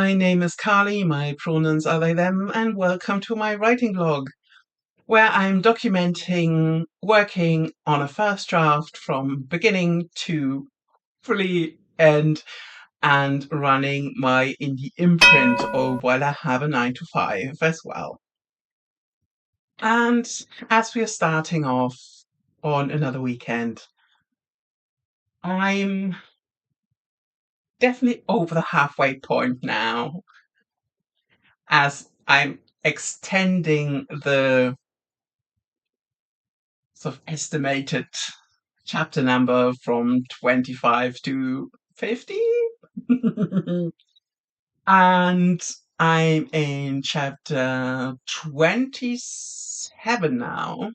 my name is Carly, my pronouns are they, them, and welcome to my writing blog, where I'm documenting working on a first draft from beginning to fully end and running my indie imprint while I have a 9 to 5 as well. And as we are starting off on another weekend, I'm definitely over the halfway point now as I'm extending the sort of estimated chapter number from 25 to 50. And I'm in chapter 27 now.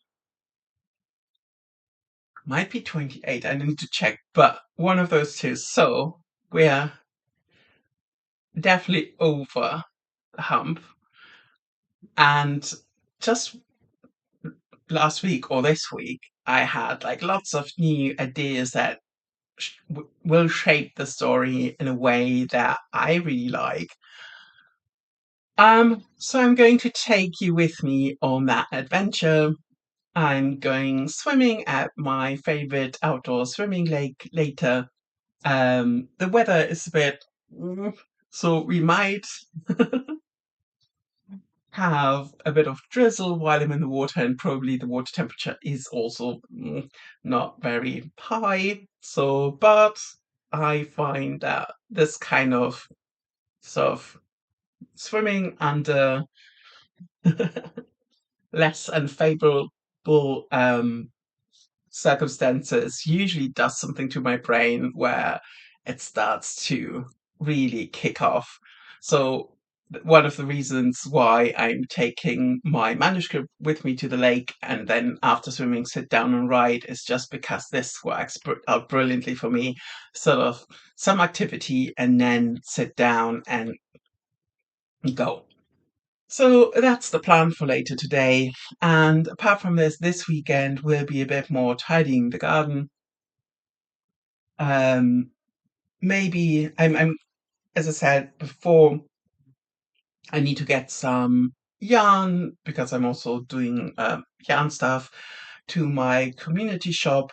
Might be 28. I need to check, but one of those two. So we're definitely over the hump. And just last week or this week, I had like lots of new ideas that will shape the story in a way that I really like. So I'm going to take you with me on that adventure. I'm going swimming at my favorite outdoor swimming lake later. The weather is a bit, so we might have a bit of drizzle while I'm in the water, and probably the water temperature is also not very high. So, but I find that this kind of sort of swimming under less unfavorable circumstances usually does something to my brain where it starts to really kick off. So one of the reasons why I'm taking my manuscript with me to the lake and then after swimming sit down and write is just because this works out brilliantly for me. Sort of some activity and then sit down and go. So that's the plan for later today. And apart from this weekend will be a bit more tidying the garden. Um, Maybe I'm as I said before, I need to get some yarn because I'm also doing yarn stuff to my community shop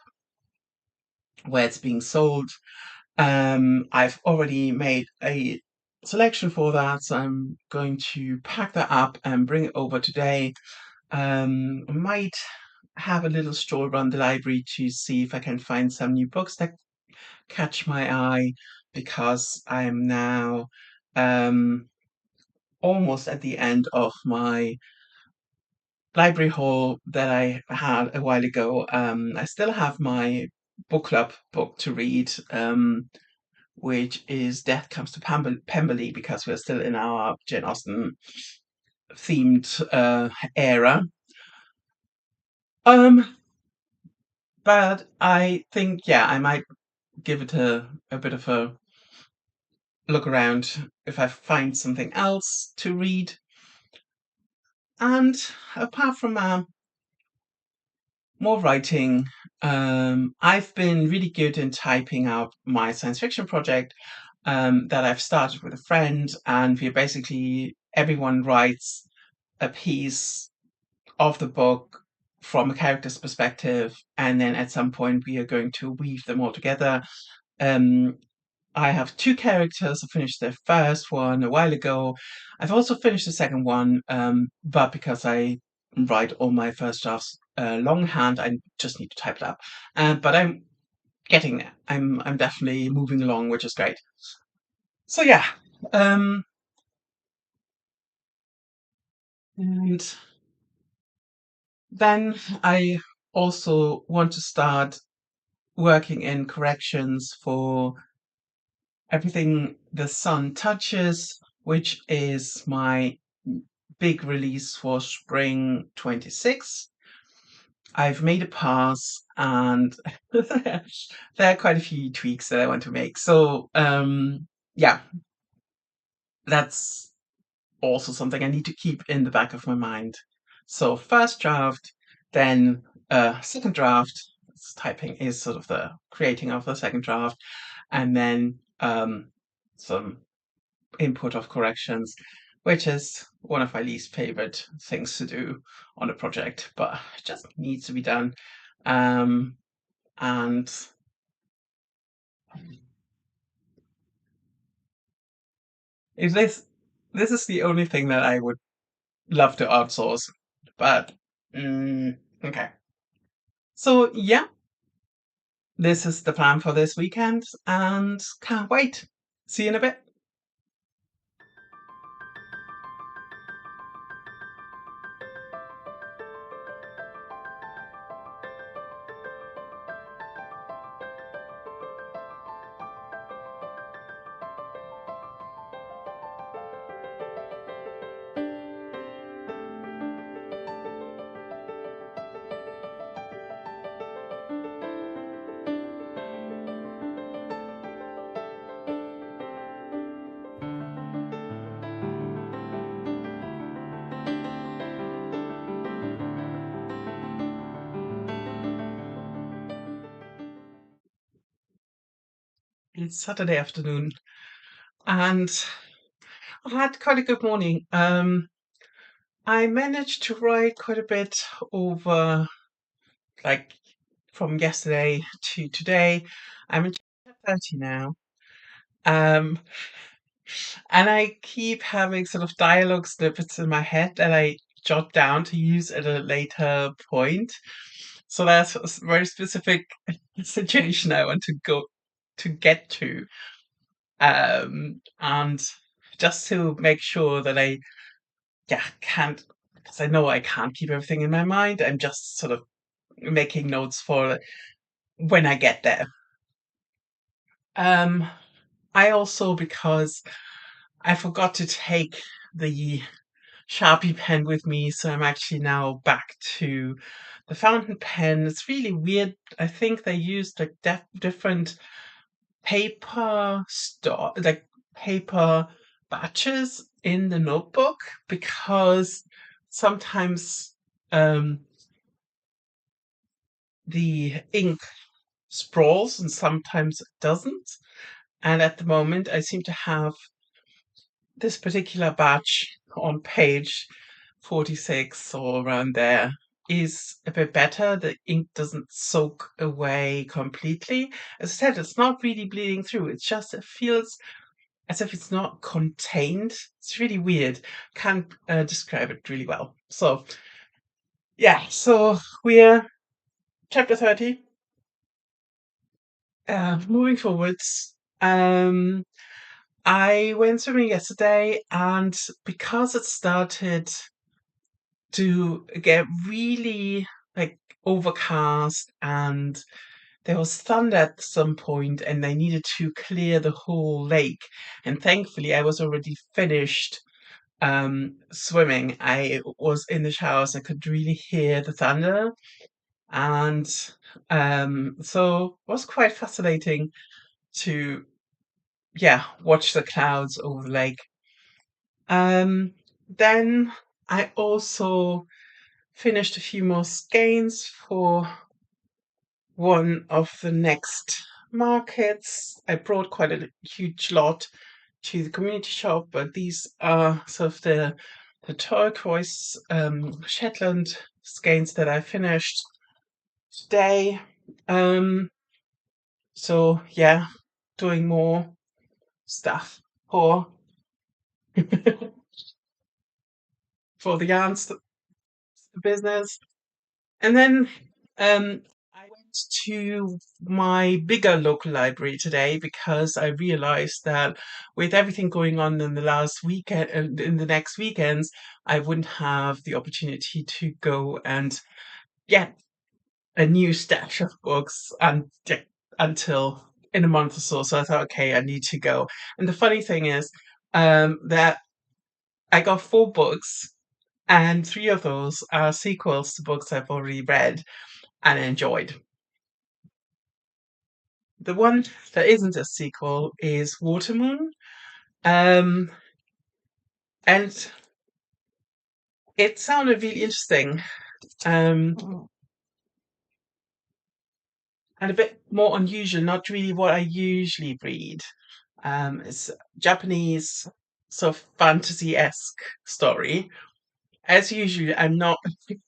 where it's being sold. I've already made a selection for that, so I'm going to pack that up and bring it over today. I might have a little stroll around the library to see if I can find some new books that catch my eye because I'm now um, almost at the end of my library haul that I had a while ago. I still have my book club book to read, which is Death Comes to Pemberley, because we're still in our Jane Austen themed era. Um, but I think, yeah, I might give it a bit of a look around if I find something else to read. And apart from more writing, I've been really good in typing out my science fiction project that I've started with a friend, and we basically everyone writes a piece of the book from a character's perspective, and then at some point we are going to weave them all together. Um, I have two characters. I finished the first one a while ago. I've also finished the second one, but because I write all my first drafts longhand, I just need to type it up. But I'm getting there. I'm definitely moving along, which is great. So yeah, um, and then I also want to start working in corrections for everything the sun touches, which is my big release for spring 26. I've made a pass and there are quite a few tweaks that I want to make. So yeah, that's also something I need to keep in the back of my mind. So first draft, then second draft. Typing is sort of the creating of the second draft, and then some input of corrections, which is one of my least favorite things to do on a project, but it just needs to be done. Um, and if this is the only thing that I would love to outsource, but okay. So yeah, this is the plan for this weekend, and can't wait. See you in a bit. It's Saturday afternoon, and I had quite a good morning. I managed to write quite a bit over, like, from yesterday to today. I'm in chapter 30 now. Um, and I keep having sort of dialogue snippets in my head that I jot down to use at a later point. So that's a very specific situation I want to get to. And just to make sure that I, yeah, can't, because I know I can't keep everything in my mind. I'm just sort of making notes for when I get there. Um, I also, because I forgot to take the Sharpie pen with me, so I'm actually now back to the fountain pen. It's really weird. I think they used like different like paper batches in the notebook, because sometimes um, the ink sprawls and sometimes it doesn't. And at the moment, I seem to have this particular batch on page 46 or around there is a bit better. The ink doesn't soak away completely. As I said, it's not really bleeding through. It's just, it feels as if it's not contained. It's really weird. Can't describe it really well. So, yeah, so we're chapter 30. Moving forwards. I went swimming yesterday, and because it started to get really like overcast and there was thunder at some point and I needed to clear the whole lake, and thankfully I was already finished swimming. I was in the showers, I could really hear the thunder, and so it was quite fascinating to, yeah, watch the clouds over the lake. Then I also finished a few more skeins for one of the next markets. I brought quite a huge lot to the community shop, but these are sort of the turquoise Shetland skeins that I finished today. Um, so yeah, doing more stuff for for the yarns business. And then I went to my bigger local library today because I realized that with everything going on in the last weekend and in the next weekends, I wouldn't have the opportunity to go and get a new stash of books until in a month or so. So I thought, okay, I need to go. And the funny thing is that I got 4 books, and 3 of those are sequels to books I've already read and enjoyed. The one that isn't a sequel is Watermoon, um, and it sounded really interesting, um, and a bit more unusual. Not really what I usually read. It's Japanese sort of fantasy-esque story. As usual, I'm not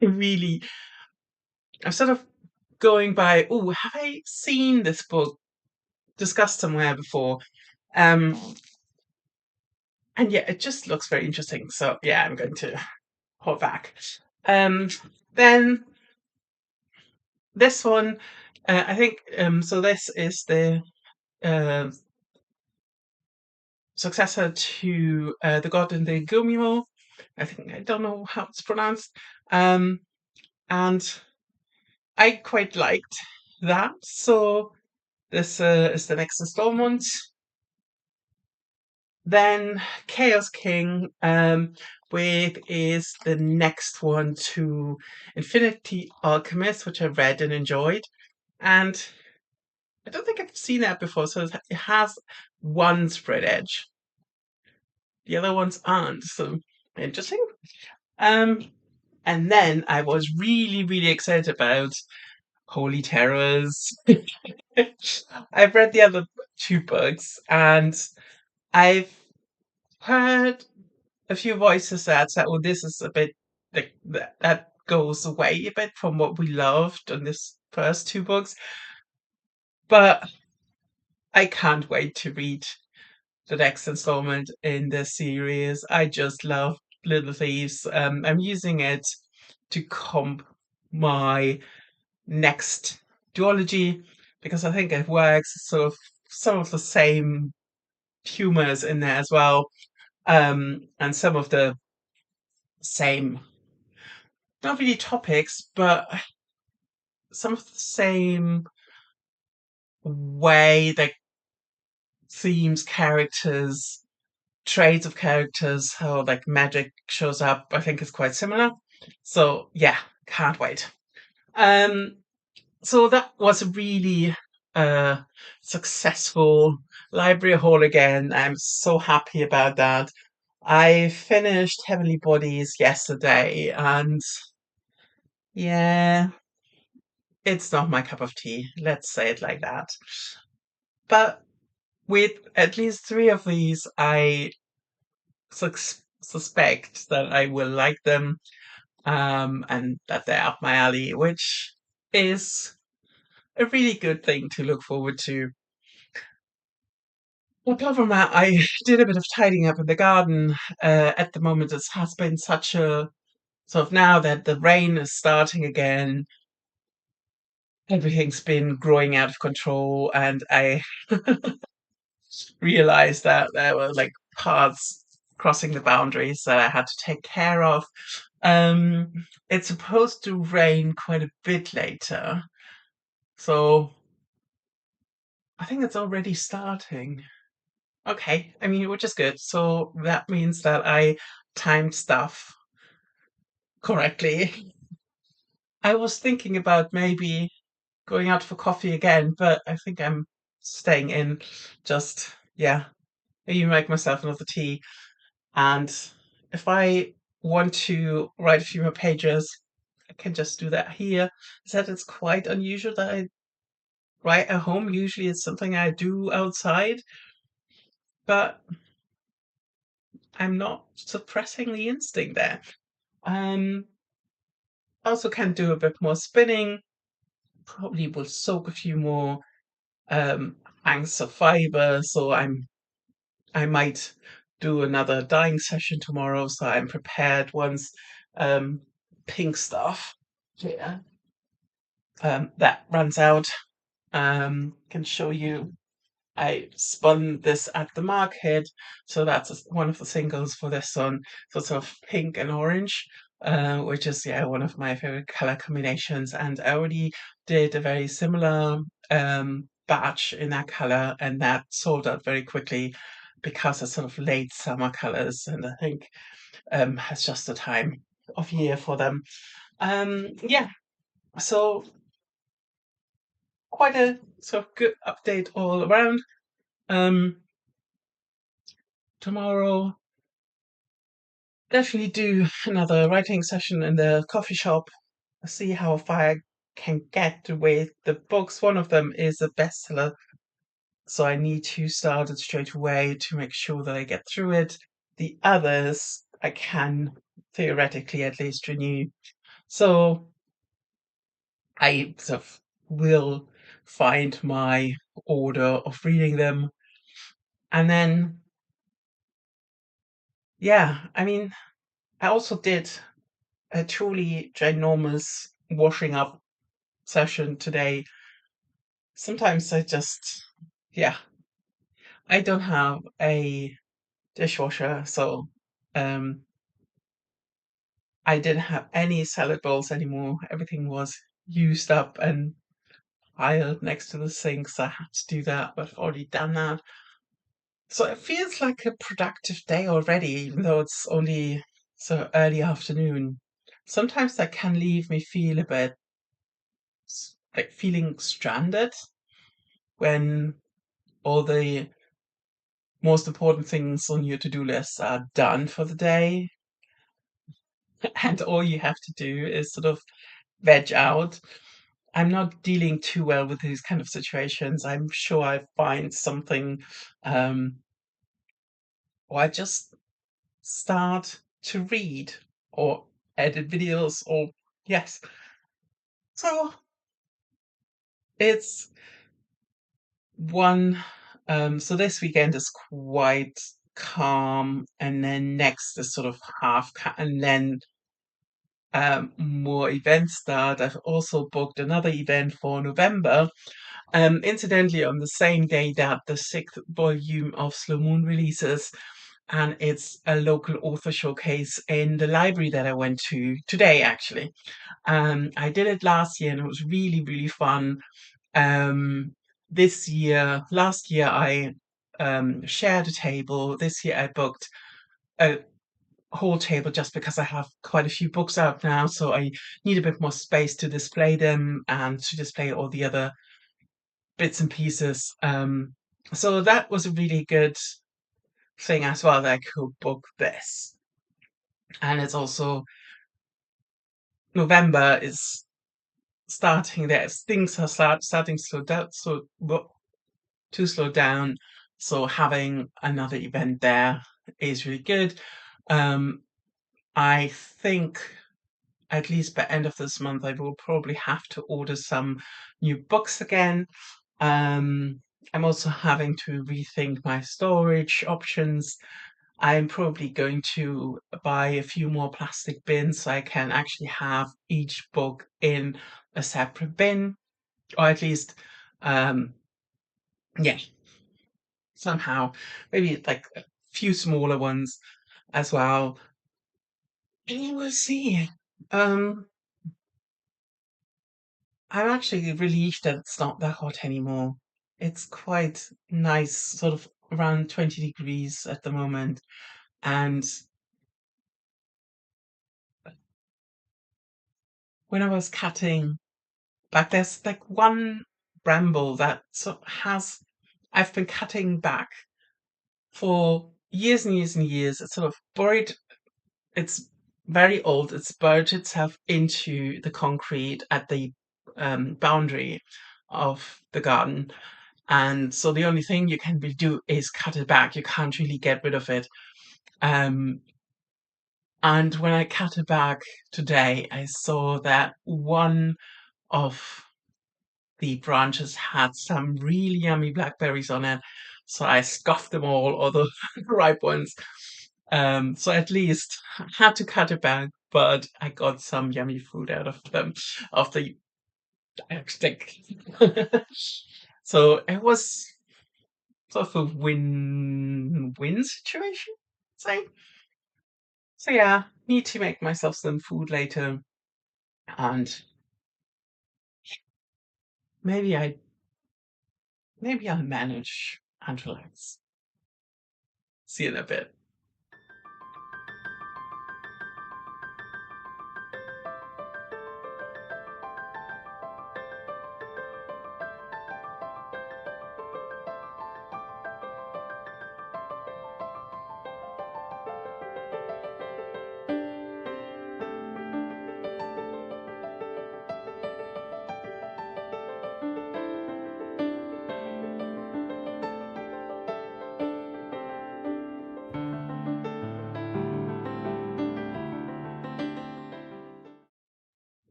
really. I'm sort of going by. Oh, have I seen this book discussed somewhere before? Um, and yeah, it just looks very interesting. So yeah, I'm going to hold back. Um, then this one, I think. So this is the uh, successor to The God in the Gumimo. I don't know how it's pronounced. Um, and I quite liked that. So this is the next installment. Then Chaos King, with is the next one to Infinity Alchemist, which I read and enjoyed. And I don't think I've seen that before. So it has one spread edge. The other ones aren't. So interesting. Um, and then I was really, really excited about Holy Terrors. I've read the other two books and I've heard a few voices that said, "Oh, this is a bit like that goes away a bit from what we loved in this first two books." But I can't wait to read the next installment in this series. I just love Little Thieves. I'm using it to comp my next duology because I think it works. Sort of some of the same humors in there as well, and some of the same, not really topics, but some of the same way that themes, characters, traits of characters, how like magic shows up, I think is quite similar. So yeah, can't wait. Um, so that was a really successful library haul again. I'm so happy about that. I finished Heavenly Bodies yesterday, and yeah, it's not my cup of tea. Let's say it like that. But with at least three of these, I suspect that I will like them, and that they're up my alley, which is a really good thing to look forward to. Apart from that, I did a bit of tidying up in the garden. At the moment, it has been such a sort of, now that the rain is starting again, everything's been growing out of control, and I realized that there were like paths crossing the boundaries that I had to take care of. Um, it's supposed to rain quite a bit later, so I think it's already starting. Okay, I mean, which is good. So that means that I timed stuff correctly. I was thinking about maybe going out for coffee again, but I think I'm staying in. Just, yeah, maybe make myself another tea. And if I want to write a few more pages, I can just do that here. Said it's quite unusual that I write at home. Usually it's something I do outside, but I'm not suppressing the instinct there. Um, also can do a bit more spinning. Probably will soak a few more hanks of fiber. So I might do another dyeing session tomorrow, so I'm prepared once um, pink stuff. Yeah. That runs out. Can show you. I spun this at the market, so that's one of the singles for this one. So it's sort of pink and orange, which is, yeah, one of my favorite color combinations. And I already did a very similar batch in that color, and that sold out very quickly because it's sort of late summer colors, and I think it's just the time of year for them. Yeah, so quite a sort of good update all around. Um, Tomorrow, definitely do another writing session in the coffee shop. See how far I can get with the books. One of them is a bestseller, so I need to start it straight away to make sure that I get through it. the others I can theoretically at least renew. So I sort of will find my order of reading them. And then, yeah, I mean, I also did a truly ginormous washing up session today. Sometimes yeah, I don't have a dishwasher, so um, I didn't have any salad bowls anymore. Everything was used up and piled next to the sink, so I had to do that, but I've already done that. So it feels like a productive day already, even though it's only so early afternoon. Sometimes that can leave me feel a bit like feeling stranded when all the most important things on your to-do list are done for the day, and all you have to do is sort of veg out. I'm not dealing too well with these kind of situations. I'm sure I find something, um, or I just start to read or edit videos or yes. So it's one so this weekend is quite calm, and then next is sort of and then more events start. I've also booked another event for November. Incidentally, on the same day that the sixth volume of Slow Moon releases, and it's a local author showcase in the library that I went to today, actually. I did it last year and it was really, really fun. Last year, I shared a table. This year, I booked a whole table just because I have quite a few books out now, so I need a bit more space to display them and to display all the other bits and pieces. So that was a really good thing as well that I could book this. And it's also November is starting there. Things are starting to slow down, to slow down. So having another event there is really good. Um, I think at least by end of this month, I will probably have to order some new books again. Um, I'm also having to rethink my storage options. I'm probably going to buy a few more plastic bins so I can actually have each book in a separate bin, or at least, um, yeah, somehow, maybe like a few smaller ones as well. And you will see. Um, I'm actually relieved that it's not that hot anymore. It's quite nice, sort of around 20 degrees at the moment. And when I was cutting back, there's like one bramble that sort of I've been cutting back for years and years and years. It's sort of it's very old. It's burrowed itself into the concrete at the boundary of the garden. And so the only thing you can really do is cut it back. You can't really get rid of it. Um, and when I cut it back today, I saw that one of the branches had some really yummy blackberries on it. So I scoffed them all the ripe ones. So at least I had to cut it back, but I got some yummy food out of them, of the stick. So it was sort of a win-win situation, say. So yeah, need to make myself some food later, and maybe I maybe I'll manage and relax. See you in a bit.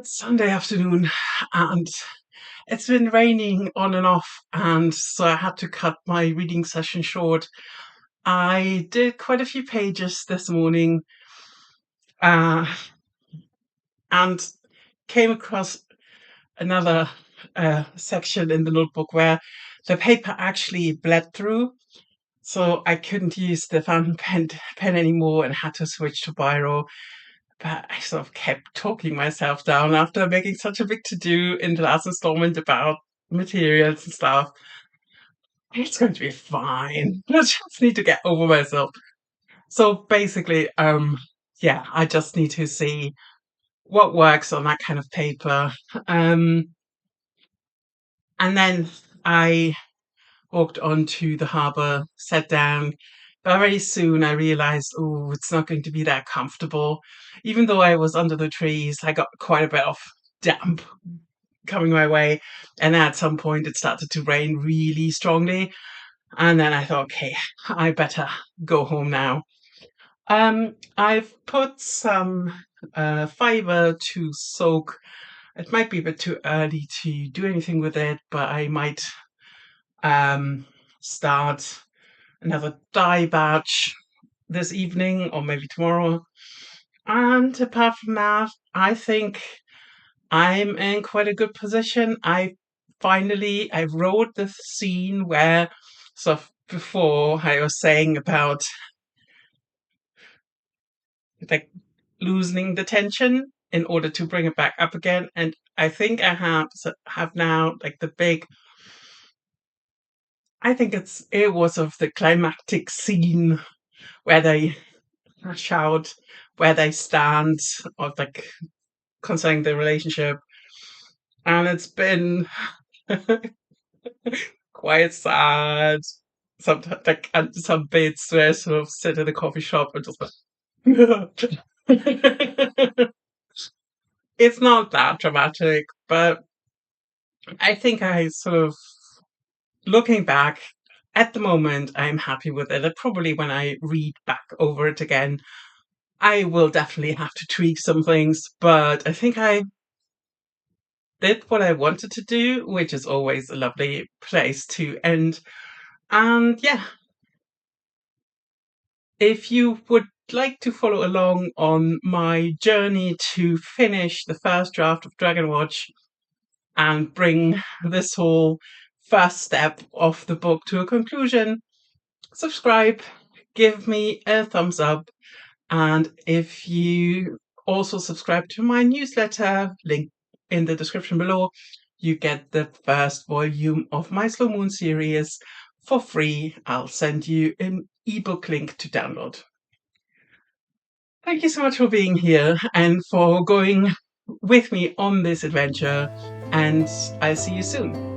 It's Sunday afternoon and it's been raining on and off, and so I had to cut my reading session short. I did quite a few pages this morning uh, and came across another section in the notebook where the paper actually bled through. So I couldn't use the fountain pen anymore and had to switch to biro. But I sort of kept talking myself down after making such a big to-do in the last installment about materials and stuff. It's going to be fine. I just need to get over myself. So basically, yeah, I just need to see what works on that kind of paper. Um, and then I walked onto the harbour, sat down. But very soon I realized, oh, it's not going to be that comfortable. Even though I was under the trees, I got quite a bit of damp coming my way. And at some point it started to rain really strongly. And then I thought, okay, I better go home now. I've put some fiber to soak. It might be a bit too early to do anything with it, but I might um, start another dye batch this evening or maybe tomorrow. And apart from that, I think I'm in quite a good position. I wrote the scene where, so before I was saying about like loosening the tension in order to bring it back up again, and I think I have now like the big. I think it was of the climactic scene where they shout, where they stand, or like concerning the relationship, and it's been quite sad. Sometimes, like, and some bits where I sort of sit in a coffee shop and just like, it's not that dramatic, but I think I sort of, looking back at the moment, I'm happy with it. And probably when I read back over it again, I will definitely have to tweak some things, but I think I did what I wanted to do, which is always a lovely place to end. And yeah, if you would like to follow along on my journey to finish the first draft of Dragon Watch and bring this whole first step of the book to a conclusion, subscribe, give me a thumbs up, and if you also subscribe to my newsletter, link in the description below, you get the first volume of my Slow Moon series for free. I'll send you an ebook link to download. Thank you so much for being here and for going with me on this adventure, and I'll see you soon.